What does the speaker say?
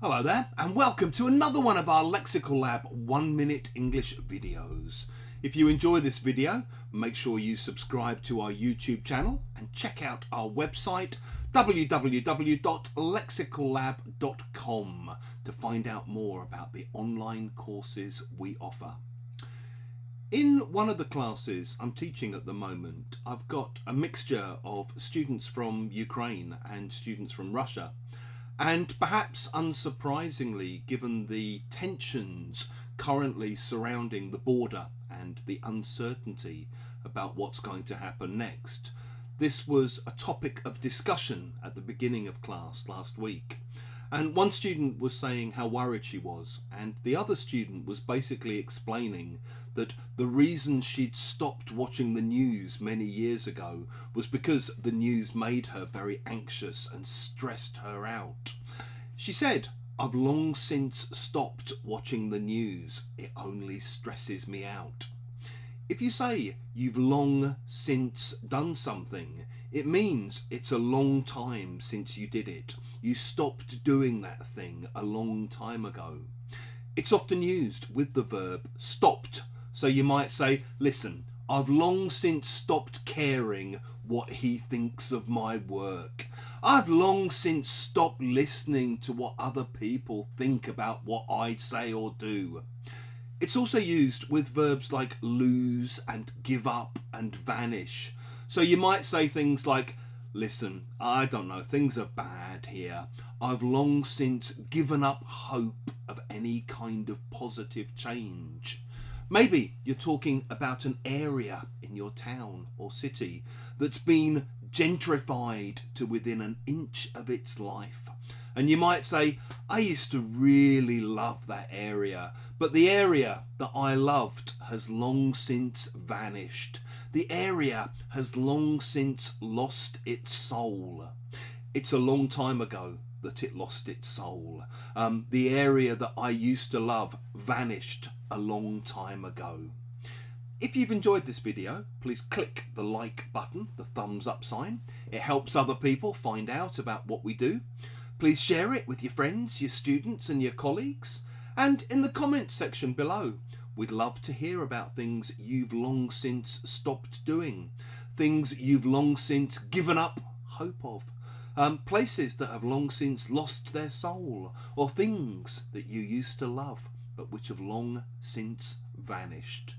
Hello there, and welcome to another one of our Lexical Lab 1 Minute English videos. If you enjoy this video, make sure you subscribe to our YouTube channel and check out our website www.lexicallab.com to find out more about the online courses we offer. In one of the classes I'm teaching at the moment, I've got a mixture of students from Ukraine and students from Russia. And perhaps unsurprisingly, given the tensions currently surrounding the border and the uncertainty about what's going to happen next, this was a topic of discussion at the beginning of class last week. And one student was saying how worried she was, and the other student was basically explaining that the reason she'd stopped watching the news many years ago was because the news made her very anxious and stressed her out. She said, "I've long since stopped watching the news. It only stresses me out." If you say you've long since done something, it means it's a long time since you did it. You stopped doing that thing a long time ago. It's often used with the verb stopped. So you might say, "Listen, I've long since stopped caring what he thinks of my work. I've long since stopped listening to what other people think about what I say or do." It's also used with verbs like lose and give up and vanish. So you might say things like, "Listen, I don't know, things are bad here. I've long since given up hope of any kind of positive change." Maybe you're talking about an area in your town or city that's been gentrified to within an inch of its life. And you might say, "I used to really love that area, but the area that I loved has long since vanished. The area has long since lost its soul." It's a long time ago that it lost its soul. The area that I used to love vanished a long time ago. If you've enjoyed this video, please click the like button, the thumbs up sign. It helps other people find out about what we do. Please share it with your friends, your students and your colleagues. And in the comments section below, we'd love to hear about things you've long since stopped doing, things you've long since given up hope of, places that have long since lost their soul, or things that you used to love but which have long since vanished.